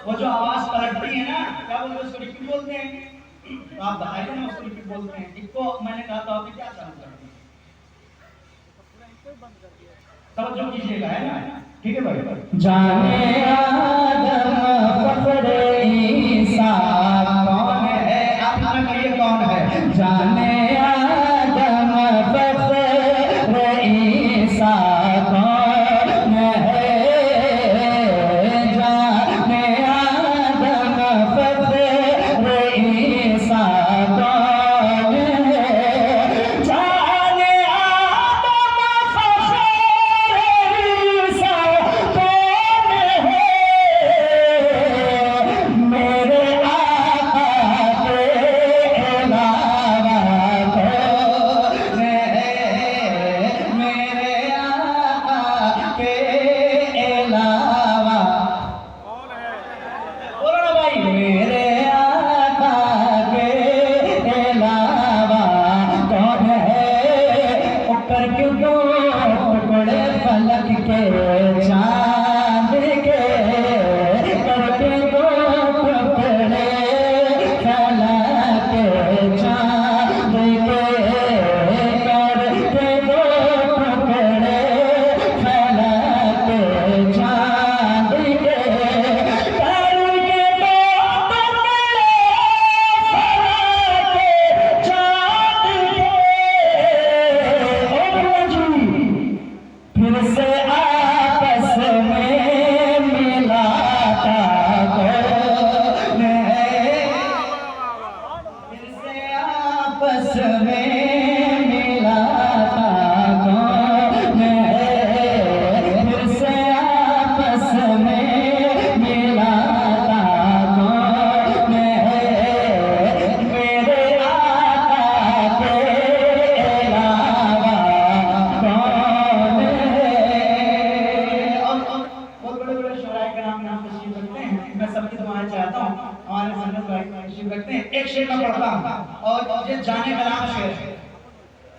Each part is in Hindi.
वो जो आवाज पलटती है ना, क्या बोलते हैं उसको? रिपीट बोलते हैं। तो आप बताइए ना उसको रिपीट बोलते हैं। इसको मैंने कहा तो आपने क्या चालू कर दिया? तवज्जो कीजिएगा, है ना? ठीक है भाई। जाने आदम फखरे ईसा कौन है? आप ना कहिए कौन है? जाने आदम फखरे ईसा कौन है? जाने आदम फखरे ईसा कौन है? जाने आदम फखरे ईसा कौन है? मेरे आका के अलावा कौन है? मेरे आका के अलावा कौन है? बोलो ना भाई। मेरे आका के अलावा कौन है? ऊपर के दो टुकड़े फलक के चांद के, करके दो टुकड़े फलक के चांद के, करके दो टुकड़े फलक के चांद के, करके दो टुकड़े फलक के चांद के। ओ जी, फिर से आपस में मिलाता कौन है? फिर से आपस में मिलाता कौन है? फिर से आपस में मिलाता कौन है? मेरे आका के अलावा कौन है? और बहुत बड़े बड़े शोराय के नाम तशरीफ रखते हैं। मैं सबकी दुआएं चाहता हूँ। हमारे संगत भाई तशरीफ रखते हैं। एक शेर मैं पढ़ता हूँ और ये जाने कलाम शेर है,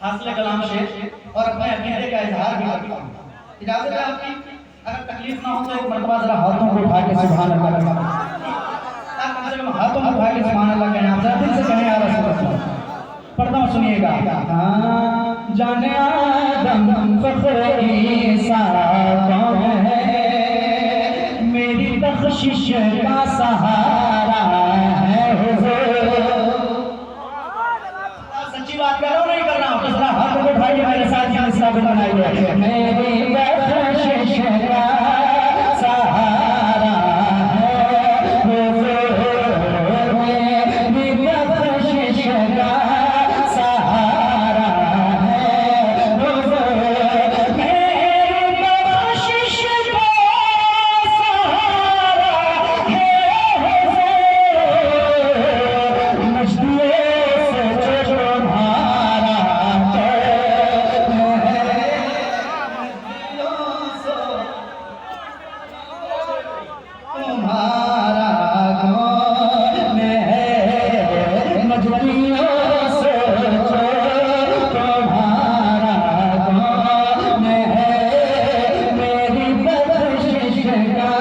हासिल कलाम शेर, और अपने अकीदे का इजहार भी करता हूँ। इजाजत है आपकी? अगर तकलीफ ना हो तो एक मरतबा जरा हाथों को उठा के सुभान अल्लाह का कम से कम हाथों को उठा के सुभान अल्लाह का नाम जरा दिल से कहें या रसूल अल्लाह। पढ़ता हूँ, सुनिएगा। हाँ, जाने आदम फखरे ईसा कौन है? मेरी बख्शिश का सहारा है हुजूर। सच्ची बात कर रहा हूँ, नहीं कर रहा हूँ? तो जरा हाथ को उठाइए मेरे साथ, यहाँ साबित बनाइए। मेरी बख्शिश का सहारा है हुजूर। मेरी बख्शिश का सहारा है हुजूर। मेरी बख्शिश का सहारा है हुजूर। मजदूर से जो तुम्हारा कौन है? मजदूरों से तुम्हारा कौन है? मजदूरों से जो तुम्हारा कौन है? मेरी बख्शिश का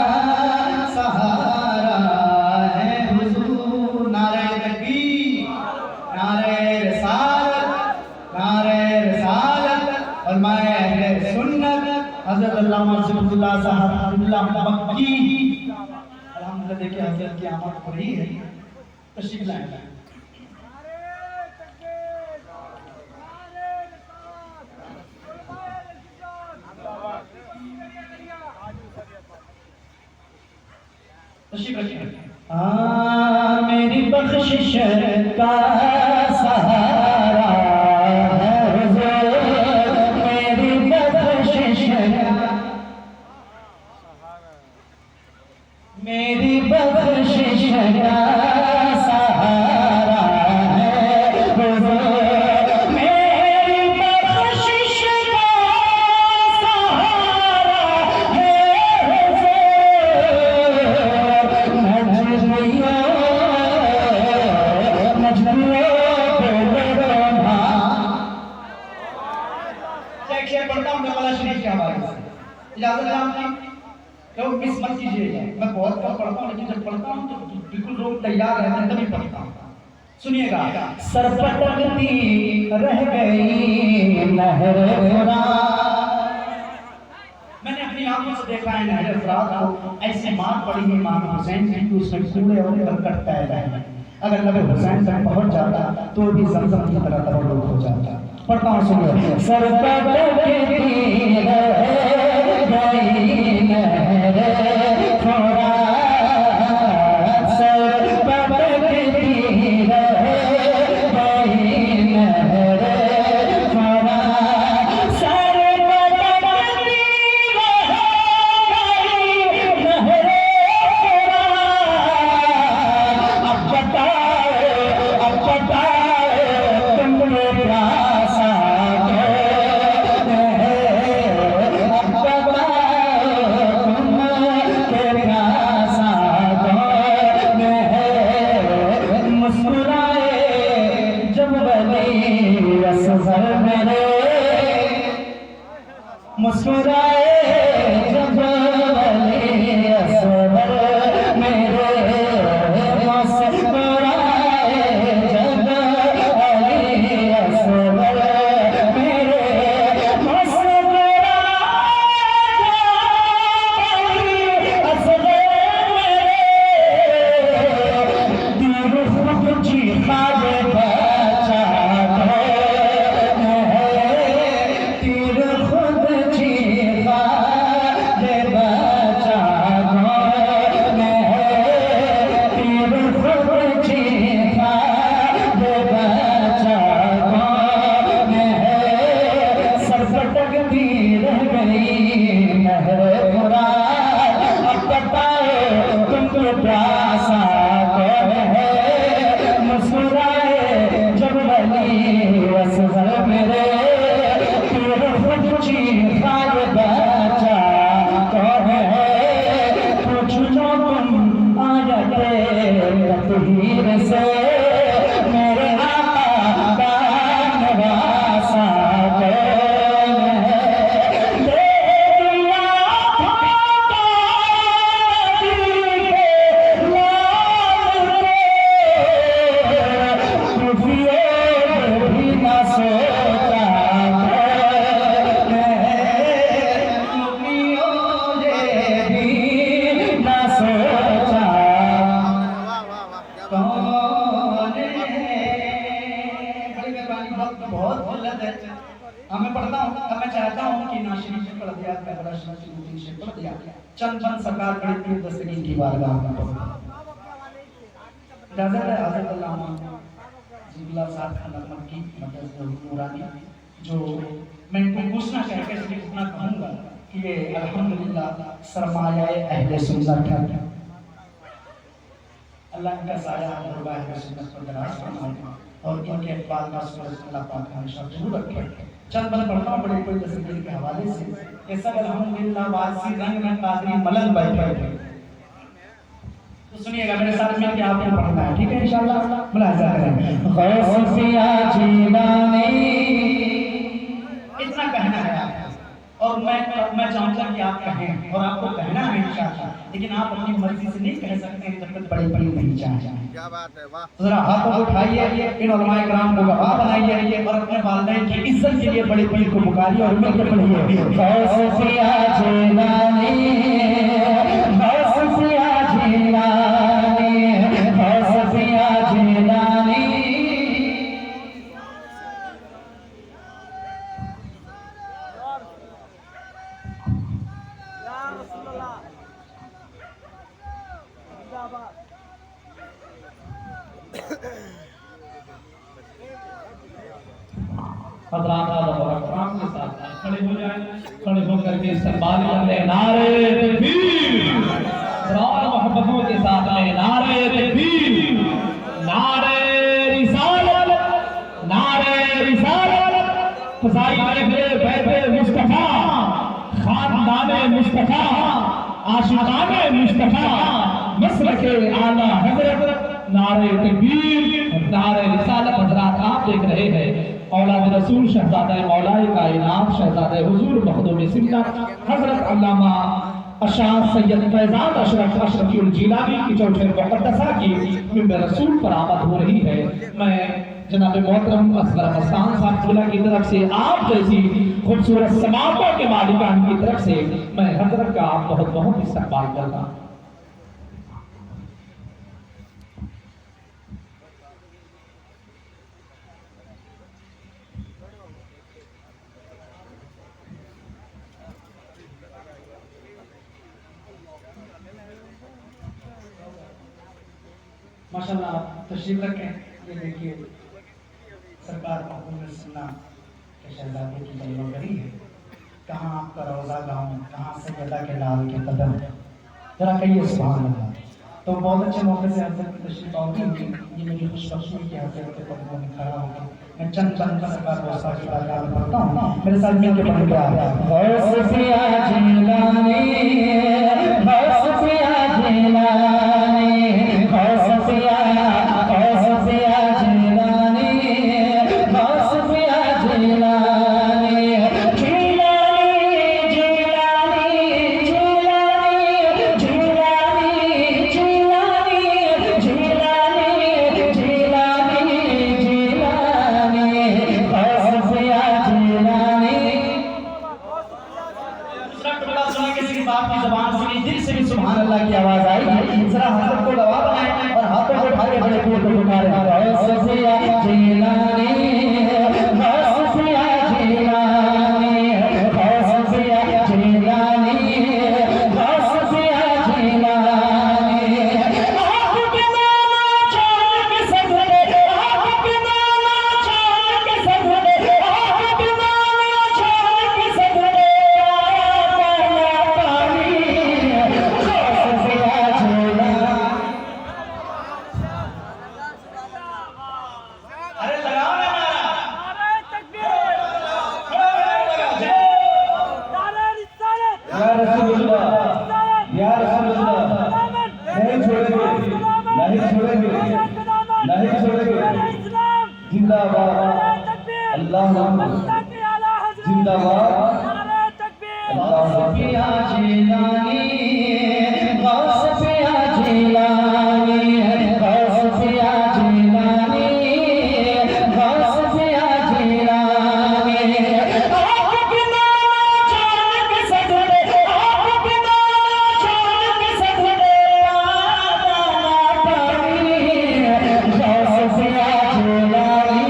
सहारा है हुजूर। नारे तकबीर, नारे रिसालत, नारे रिसालत। और मैं अहले सुन्नत हज़रत अल्लामा ज़िफ़रुल्लाह साहब अब्दुल्लाह मक्की अल्हम्दुलिल्लाह, देखिए हज़रत की आमद हो रही है, तशरीफ लाएं। तशरीफ रखिए। हाँ, मेरी बख्शिश का सहारा है हुजूर। मेरी बख्शिश का, मेरी बख्शिश का सहारा है हुजूर। मेरी बख्शिश का सहारा है हुजूर। मजदूरों शेर पढ़ता हूँ नवाला शरीफ के हवाले से। इजाजत है आपकी? तो मिस मत कीजिएगा, मैं बहुत कम पढ़ता हूँ लेकिन जब पढ़ता हूँ तो बिल्कुल लोग तैयार रहते हैं तभी पढ़ता हूँ। सुनिएगा, सर पटकती रह गई नहर फुरात। मैंने अपनी आंखों से देखा है नहर फुरात को, ऐसी मार पड़ी है इमाम हुसैन की, उसमें कूड़े और कंकड़ तैर रहे हैं। अगर नबी हुसैन तक पहुंच जाता तो भी ज़मज़म की तरह तबरुक हो जाता। पढ़ता हूँ, सुनिए। सर पटकती रह गई नहर फुरात, सर पटकती मुस्कुराए जब वली असगर मेरे, मुस्कुराए जब वली असगर मेरे, मुस्कुराए असगर मेरे, दिल खुद चीखा दे बचा दो, प्यासा है मुस्कुराए जब वली असगर मेरे, तेरे खुद चीखा ये बचा कौन है, पूछ लो तुम आयते तकदीर से मेरे आका का नवासा कौन है। मैं पढ़ता हूँ, अब मैं चाहता हूँ कि नाशिरी से पढ़ दिया, पहला शरीफ से पढ़ दिया, चंद सरकार बड़ी पीर दस्तगीर की बारगाह में इजाज़त है हज़रत अल्लामा ज़िबला साहब का नगमत की मदद नूरानी, जो मैं इनको पूछना चाहता हूँ कि इतना कहूँगा कि ये अल्हम्दुलिल्लाह सरमाया अहले सुन्नत है। अल्लाह का साया दरबार अहले सुन्नत पर दराज फरमाए और इनके अखबार का अल्लाह पाक हमेशा जरूर रखे। चंद बंद पढ़ता हूँ बड़े कोई तस्वीर के हवाले से, ये सब अल्हम्दुलिल्लाह वासी रंग में कादरी मलंग बैठे थे। तो सुनिएगा मेरे साथ में क्या आपको पढ़ना है, ठीक है इंशाअल्लाह मुलाहिजा करें। गौसिया जीलानी इतना कहना है और मैं चाहूंगा कि आप कहें और आपको कहना है इंशाअल्लाह, लेकिन आप अपनी मर्जी से नहीं कह सकते जब तक बड़े बड़े नहीं चाहे। क्या बात है, वाह। जरा हाथों को उठाइए, इन उलमाए किराम को गवाह बनाइए और अपने वालिदैन की इज्जत के लिए बड़े बड़े को पुकारिए और मिलकर पढ़िए। गौसिया जीलानी, गौसिया जीलानी, गौसिया जीलानी, के साथ खड़े हो जाएं, खड़े होकर के इस्तेमाल करते नारे तकबीर और मोहब्बतों के साथ में नारे तकबीर, नारे रिसालत, नारे रिसालत, फसाई बैठे मुस्तफा, खानदाने मुस्तफा, आशिकाने मुस्तफा, मसलके आला हजरत, नारे तकबीर, नारे रिसालत। हजरात आप देख रहे हैं औलाद रसूल शहजादा मौलाए कायनात शहजादा हुजूर मखदूम सिन्नत हजरत अल्लामा अशार सैयद फैजान अशरफ अशरफुल जिलानी की चौथे मुक़द्दसा की मिंबर रसूल पर आमद हो रही है। मैं जनाब मोहतरम असगर मस्तान साहब दूल्हा की तरफ से आप जैसी खूबसूरत समातों के मालिकान की तरफ से मैं हजरत का बहुत बहुत इस्तकबाल करता हूँ। माशाल्लाह तशरीफ रखें। ये देखिए सरकार महबूब सुन्ना के शहजादे की जलवा करी है। कहाँ आपका रोज़ा गाँव, कहाँ सैयदा के लाल के कदम, जरा कहिए सुभान अल्लाह। तो बहुत अच्छे मौके से हजरत की तशरीफ आओगी। ये मेरी खुशबख्ती की हजरत के कदमों में खड़ा होगी। मैं चंद सरकार व्यवस्था की बात करता हूँ, मेरे साथ मिल के पढ़ गया गौसिया जिलानी गौसिया जिलानी गौसिया गौसिया जिलानी गौसिया जिलानी जिलानी जिलानी जिलानी जिलानी जिलानी जिलानी जिलानी जिलानी गौसिया जिलानी। दूसरा टुकड़ा सुना किसी बाप की ज़बान सुनी, दिल से भी सुभान अल्लाह की आवाज आई। जरा हाथ को दबा बनाए और हाथों को उठा के बड़े जोर से पुकारे गौसिया जिलानी गौसिया जिलानी गौसिया जिलानी गौसिया जिलानी। आपके नाम छोड़ के सजदे, आपके नाम छोड़ के सजदे, आपके नाम छोड़ के सजदे आया पानी गौसिया जिलानी। अरे लगाओ ना नारा, नारे तकबीर, नारे रिसालत, या रसूलुल्लाह, या रसूलुल्लाह, नहीं छोड़ेंगे, नहीं छोड़ेंगे, नहीं छोड़ेंगे। इस्लाम, जिंदाबाद, नारे तकबीर, अल्लाह अकबर, मुस्तकी आला हज़रत, जिंदाबाद, नारे तकबीर, गौसिया जिलानी गौसिया जिलानी गौसिया जिलानी गौसिया जिलानी। आपके नाम छोड़ के सजदे, आपके नाम छोड़ के सजदे आया पानी गौसिया जिलानी।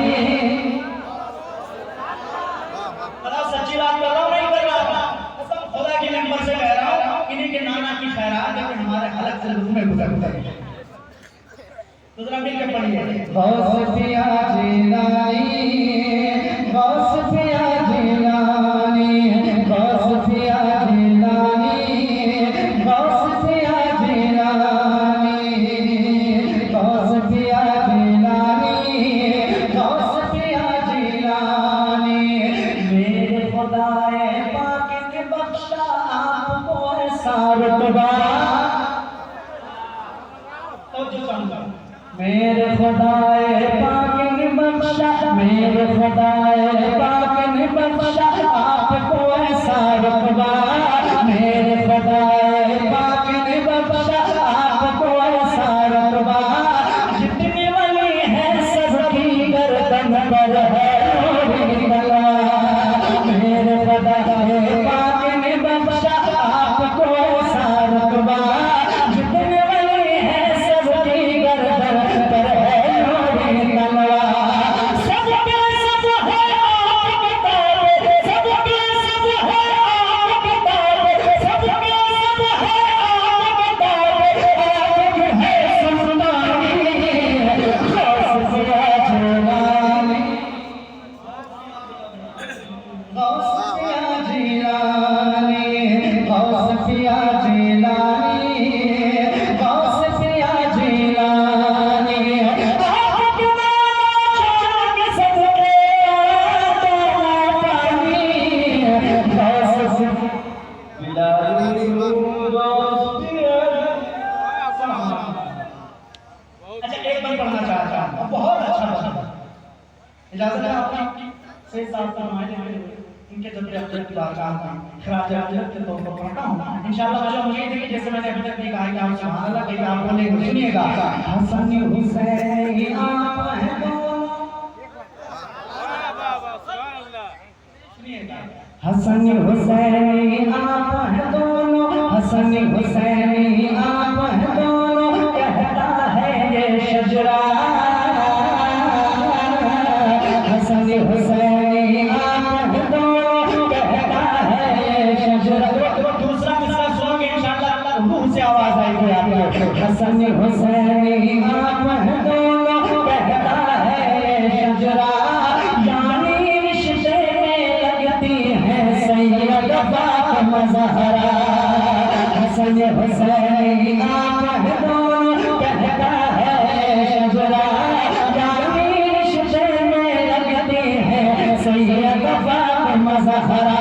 बड़ा सच्ची बात कर रहा हूँ, नहीं कर रहा, कसम खुदा के नंबर से कह रहा हूँ। इन्हीं के नाना की खैरात है कि हमारे हलक से लुत्फ में गुजर गए। दूसरा मिल के पढ़िए गौसिया जिलानी गौसिया जिलानी गौसिया जिलानी गौसिया जिलानी गौसिया जिलानी गौसिया जिलानी। मेरे खुदाए पाक ने बख्शा आपको ऐसा रुतबा। तो जो चाहूंगा मेरे खुदाए पाक ने बख्शा, मेरे खुदाए पाक ने बख्शा आपको ऐसा रुतबा। मेरे खुदाए पाक ने बख्शा आपको ऐसा रुतबा। जितने वली हैं सबकी गर्दन पर है नूरी तलवार। मेरे खुदाए पाक ने बख्शा आपको ऐसा रुतबा। जितने वली हैं सबकी गर्दन पर है नूरी तलवार। सबके सब है आप बताओ, सबके सब है आप बताओ, सबके सब है आप बताओ। आप है सुल्तानी गौसिया जिलानी गौसिया जिलानी गौसिया जिलानी गौसिया जिलानी। आपके नाम छोड़ के सजदे आया पानी गौसिया जिलानी गौसिया। अच्छा एक बार पढ़ना चाहता हूँ, बहुत अच्छा पढ़ना। इजाजत है आपकी? सही साहब का मायने इनके जब अफजल की बारगाह में खराज अफजल के तौर पर पढ़ता हूँ। इंशाअल्लाह मुझे उम्मीद है कि जैसे मैंने अभी तक भी कहा कि आप सुभान अल्लाह कहीं आप बोलेंगे, सुनिएगा। हसन हुसैन आप हैं दोनों, सुनिएगा। हसन हुसैन आप हैं दोनों, हसन हुसैन आप हैं दोनों, कहता है ये शजरा। हसन हुसैन आप हैं दोनों, कहता है ये शजरा। दूसरा मिसरा सुनोगे इंशाअल्लाह, रूह से आवाज आएगी आपको। हसन हुसैन आप हैं दोनों, कहता है ये शजरा। यानी रिश्ते में लगती है सैयद फातिमा ज़हरा। हसन हुसैन आप हैं दोनों, कहता है शजरा। यानी रिश्ते में लगती है सैयद फातिमा ज़हरा।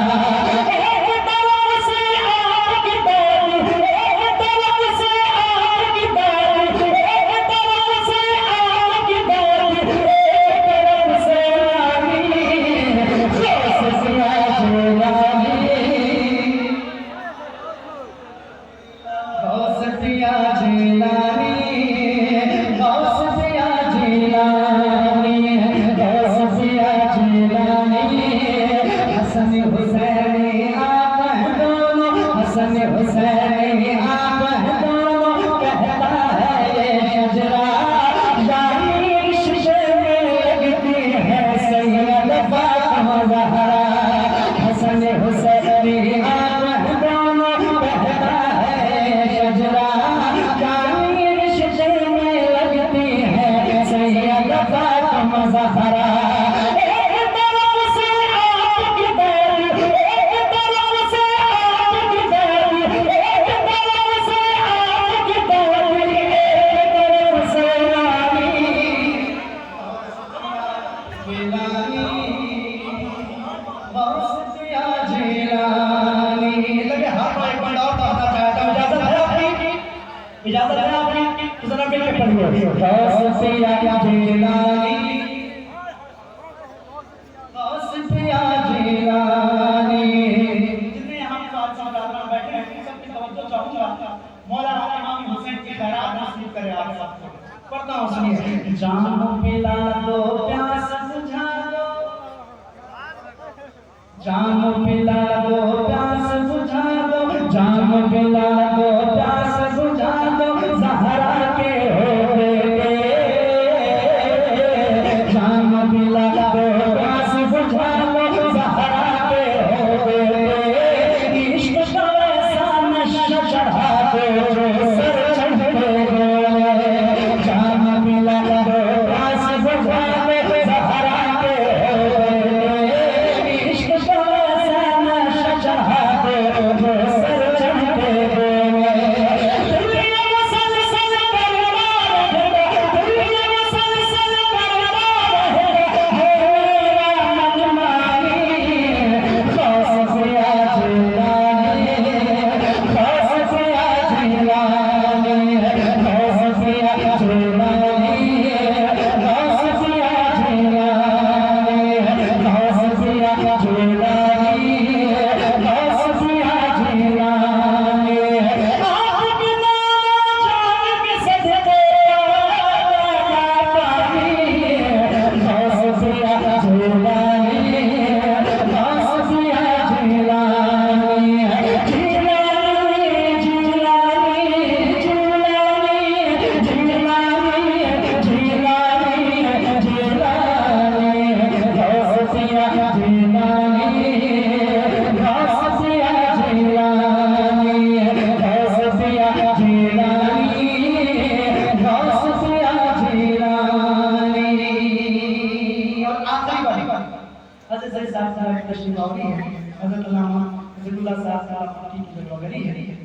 इजाजत है आपकी, तो जरा मिल के पढ़िए। गौसिया जिलानी, गौसिया जिलानी। जितने यहाँ पे आज साथ बैठे हैं सबकी तवज्जो चाहूंगा। मौलाना इमाम हुसैन की खैरात नसीब करे आप सबको। पढ़ता हूँ, सुनिए। जाम पिला दो प्यास बुझा दो, जाम पिला दो प्यास बुझा दो, जाम पिला दो प्यास बुझा दो, ज़हरा के हो बेटे। जाम पिला दो प्यास बुझा दो, ज़हरा के हो बेटे। इश्क का ऐसा नशा चढ़ा दो, सर चढ़ के जाम पिला दो प्यास बुझा दो, ज़हरा के हो बेटे। इश्क का ऐसा नशा चढ़ा दो, सर चढ़ के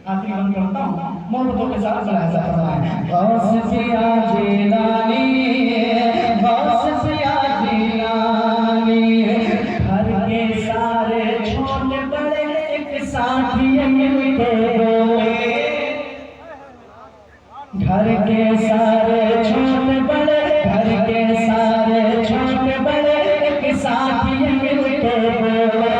आखिरी बंद करता हूँ, मोहब्बतों के साथ मुलाहिजा फरमाएं। गौसिया जिलानी, गौसिया जिलानी। घर के सारे छोटे बड़े एक साथ ही मिलके रोए। घर के सारे छोटे बड़े, घर के सारे छोटे बड़े एक साथ ही मिलके रोए।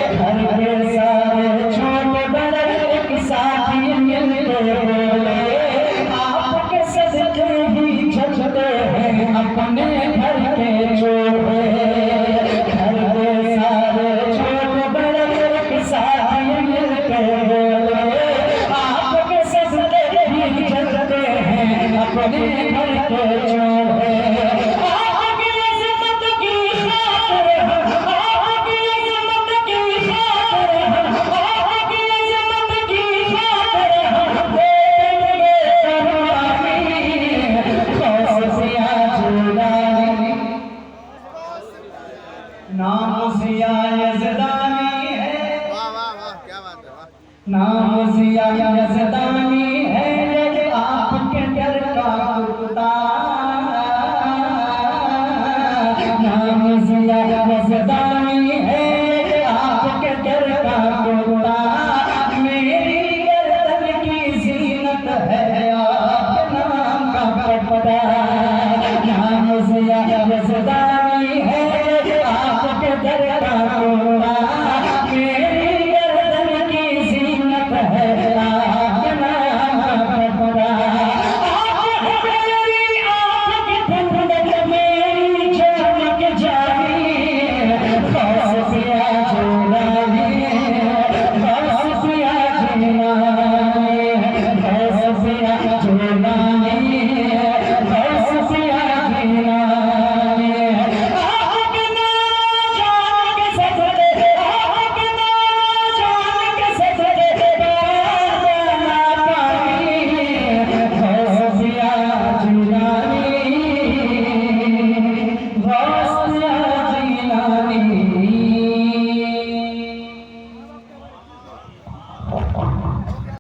घर के सारे छोटे बड़े एक साथी मिलके बोले आपके सदके ही चलते हैं अपने घर के चोरे। घर के सारे छोटे बड़े एक साथी मिलके बोले आपके सदके ही चलते हैं अपने घर के चोरे।